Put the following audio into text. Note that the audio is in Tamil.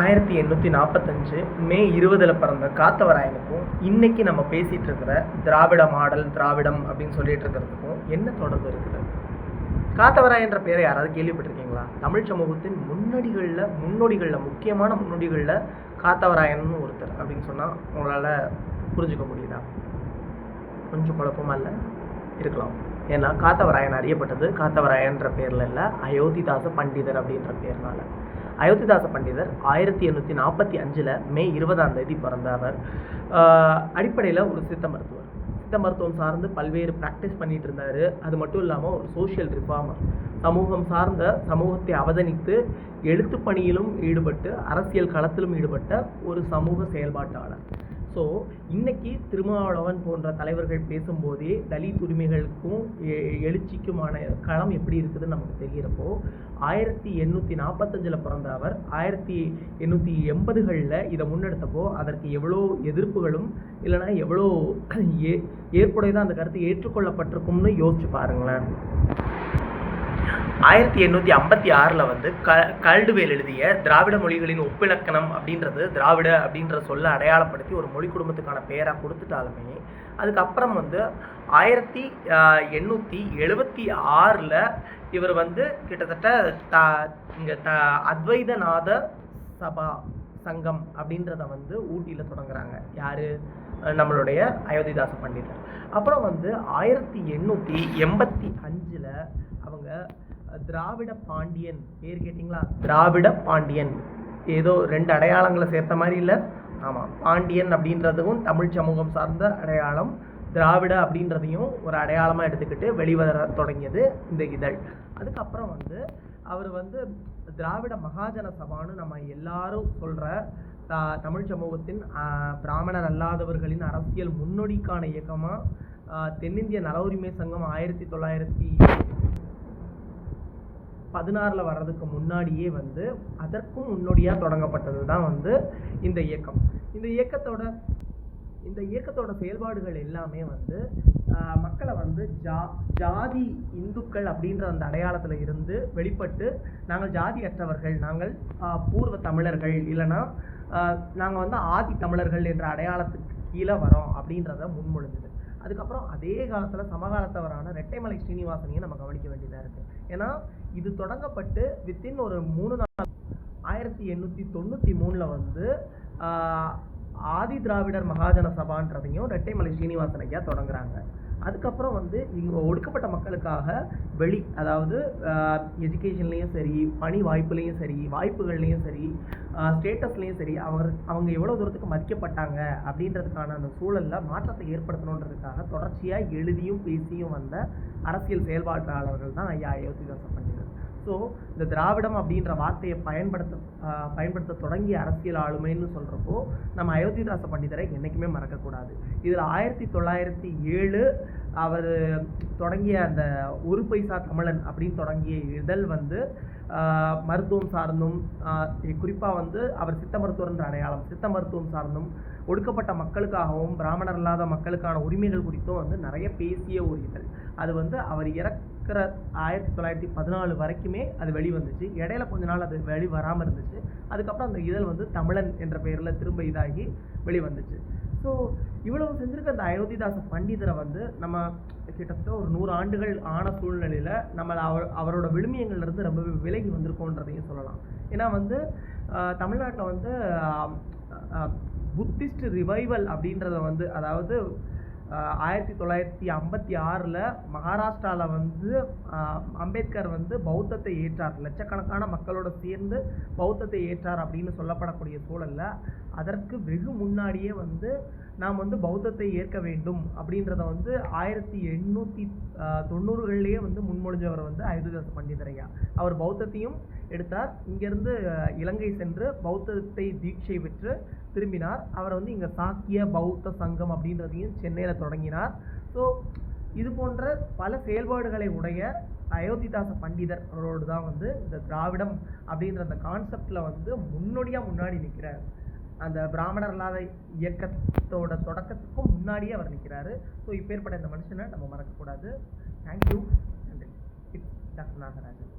1845 மே 20 பிறந்த காத்தவராயனுக்கும் இன்னைக்கு நம்ம பேசிட்டு இருக்கிற திராவிட மாடல் திராவிடம் அப்படின்னு சொல்லிட்டு இருக்கிறதுக்கும் என்ன தொடர்பு இருக்குது? காத்தவராயன்ற பேரை யாராவது கேள்விப்பட்டிருக்கீங்களா? தமிழ் சமூகத்தின் முன்னோடிகளில் முக்கியமான முன்னோடிகளில் காத்தவராயன் ஒருத்தர் அப்படின்னு சொன்னால் உங்களால் புரிஞ்சுக்க முடியுதா? கொஞ்சம் குழப்பமா இல்லை இருக்கலாம். ஏன்னா காத்தவராயன் அறியப்பட்டது காத்தவராயன்ற பேரில் இல்லை, அயோத்திதாச பண்டிதர் அப்படின்ற பேர்னால. அயோத்திதாச பண்டிதர் 1845 மே 20 பிறந்த அவர் அடிப்படையில் ஒரு சித்த மருத்துவம் சார்ந்து பல்வேறு ப்ராக்டிஸ் பண்ணிட்டு இருந்தார். அது மட்டும் இல்லாமல் ஒரு சோஷியல் ரிஃபார்மர், சமூகத்தை அவதானித்து எழுத்து பணியிலும் ஈடுபட்டு அரசியல் களத்திலும் ஈடுபட்ட ஒரு சமூக செயல்பாட்டாளர். ஸோ இன்னைக்கு திருமாவளவன் போன்ற தலைவர்கள் பேசும்போதே தலித் உரிமைகளுக்கும் எழுச்சிக்குமான களம் எப்படி இருக்குதுன்னு நமக்கு தெரிகிறப்போ 1845 பிறந்த அவர் 1880களில் இதை முன்னெடுத்தப்போ அதற்கு எவ்வளோ எதிர்ப்புகளும் இல்லைன்னா எவ்வளோ ஏற்புடையதான் அந்த கருத்து ஏற்றுக்கொள்ளப்பட்டிருக்கும்னு யோசிச்சு பாருங்களேன். 1856 கல்டுவேல் எழுதிய திராவிட மொழிகளின் ஒப்பிலக்கணம் அப்படின்றது திராவிட அப்படின்ற சொல்ல அடையாளப்படுத்தி ஒரு மொழி குடும்பத்துக்கான பெயராக கொடுத்துட்டாலுமே அதுக்கப்புறம் 1876 இவர் கிட்டத்தட்ட அத்வைதநாத சபா சங்கம் அப்படின்றத ஊட்டியில் தொடங்குறாங்க. யாரு? நம்மளுடைய அயோத்திதாச பண்டிதர். அப்புறம் 1885 அவங்க திராவிட பாண்டியன் பேர் கேட்டிங்களா? திராவிட பாண்டியன் ஏதோ 2 அடையாளங்களை சேர்த்த மாதிரி இல்லை. ஆமாம், பாண்டியன் அப்படின்றதும் தமிழ் சமூகம் சார்ந்த அடையாளம், திராவிட அப்படின்றதையும் ஒரு அடையாளமாக எடுத்துக்கிட்டு வெளிவர தொடங்கியது இந்த இதழ். அதுக்கப்புறம் அவர் திராவிட மகாஜன சபான்னு நம்ம எல்லாரும் சொல்கிற தமிழ் சமூகத்தின் பிராமணர் அல்லாதவர்களின் அரசியல் முன்னோடிக்கான இயக்கமாக தென்னிந்திய நல உரிமை சங்கம் 1916 வர்றதுக்கு முன்னாடியே அதற்கும் முன்னோடியாக தொடங்கப்பட்டது தான் இந்த இயக்கம். இந்த இயக்கத்தோட செயல்பாடுகள் எல்லாமே மக்களை ஜாதி இந்துக்கள் அப்படின்ற அந்த அடையாளத்தில் இருந்து வெளிப்பட்டு நாங்கள் ஜாதியற்றவர்கள், நாங்கள் பூர்வ தமிழர்கள், இல்லைன்னா நாங்கள் ஆதி தமிழர்கள் என்ற அடையாளத்துக்கு கீழே வரோம் அப்படின்றத முன்மொழிஞ்சுது. அதுக்கப்புறம் அதே காலத்தில் சமகாலத்தவரான ரெட்டைமலை ஸ்ரீனிவாசனையும் நம்ம கவனிக்க வேண்டியதாக இருக்குது. ஏன்னா இது தொடங்கப்பட்டு வித்தின் ஒரு 3 நாள் 1893 ஆதி திராவிடர் மகாஜன சபான்றதையும் ரெட்டைமலை ஸ்ரீனிவாசன் ஐயா தொடங்குறாங்க. அதுக்கப்புறம் இங்கே ஒடுக்கப்பட்ட மக்களுக்காக அதாவது எஜுகேஷன்லேயும் சரி, பணி வாய்ப்புகள்லேயும் சரி, ஸ்டேட்டஸ்லேயும் சரி, அவங்க எவ்வளோ தூரத்துக்கு மதிக்கப்பட்டாங்க அப்படின்றதுக்கான அந்த சூழலில் மாற்றத்தை ஏற்படுத்தணுன்றதுக்காக தொடர்ச்சியாக எழுதியும் பேசியும் வந்த அரசியல் செயல்பாட்டாளர்கள் தான் ஐயா அயோத்திதாச பண்டிதர். ஸோ இந்த திராவிடம் அப்படின்ற வார்த்தையை பயன்படுத்த தொடங்கிய அரசியல் ஆளுமைன்னு சொல்கிறப்போ நம்ம அயோத்திதாச பண்டிதரை என்றைக்குமே மறக்கக்கூடாது. இதில் 1907 அவர் தொடங்கிய அந்த ஒரு பைசா தமிழன் அப்படின்னு தொடங்கிய இதழ் மருத்துவம் சார்ந்தும் குறிப்பாக அவர் சித்த மருத்துவர்ன்ற அடையாளம், சித்த மருத்துவம் சார்ந்தும் ஒடுக்கப்பட்ட மக்களுக்காகவும் பிராமணர் இல்லாத மக்களுக்கான உரிமைகள் குறித்தும் நிறைய பேசிய ஒரு இதழ். அது அவர் இறக்குற 1914 வரைக்குமே அது வெளிவந்துச்சு. இடையில கொஞ்ச நாள் அது வெளிவராமல் இருந்துச்சு. அதுக்கப்புறம் அந்த இதழ் தமிழன் என்ற பெயரில் திரும்ப இதாகி வெளிவந்துச்சு. ஸோ இவ்வளவு செஞ்சிருக்க அந்த அயோத்திதாச பண்டிதரை நம்ம கிட்டத்தட்ட ஒரு 100 ஆண்டுகள் ஆன சூழ்நிலையில் நம்ம அவரோட விழுமியங்கள்லேருந்து ரொம்பவே விலகி வந்திருக்கோன்றதையும் சொல்லலாம். ஏன்னா தமிழ்நாட்டில் புத்திஸ்ட் ரிவைவல் அப்படின்றத அதாவது 1956 மகாராஷ்டிராவில் அம்பேத்கர் பௌத்தத்தை ஏற்றார், லட்சக்கணக்கான மக்களோட சேர்ந்து பௌத்தத்தை ஏற்றார் அப்படின்னு சொல்லப்படக்கூடிய சூழலில் அதற்கு வெகு முன்னாடியே நாம் பௌத்தத்தை ஏற்க வேண்டும் அப்படின்றத 1890களிலேயே முன்மொழிஞ்சவர் அயோத்திதாச பண்டிதர் ஐயா. அவர் பௌத்தத்தையும் எடுத்தார். இங்கேருந்து இலங்கை சென்று பௌத்தத்தை தீட்சை பெற்று திரும்பினார். அவர் இங்கே சாக்கிய பௌத்த சங்கம் அப்படின்றதையும் சென்னையில் தொடங்கினார். ஸோ இது போன்ற பல செயல்பாடுகளை உடைய அயோத்திதாச பண்டிதர் அவரோடு தான் இந்த திராவிடம் அப்படின்ற அந்த கான்செப்டில் முன்னாடி நிற்கிறார். அந்த பிராமணர் இல்லாத இயக்கத்தோட தொடக்கத்துக்கும் முன்னாடியே அவர் நிற்கிறாரு. ஸோ இப்பேற்பட்ட இந்த மனுஷனை நம்ம மறக்கக்கூடாது. தேங்க்யூ. டாக்டர் நாகராஜன்.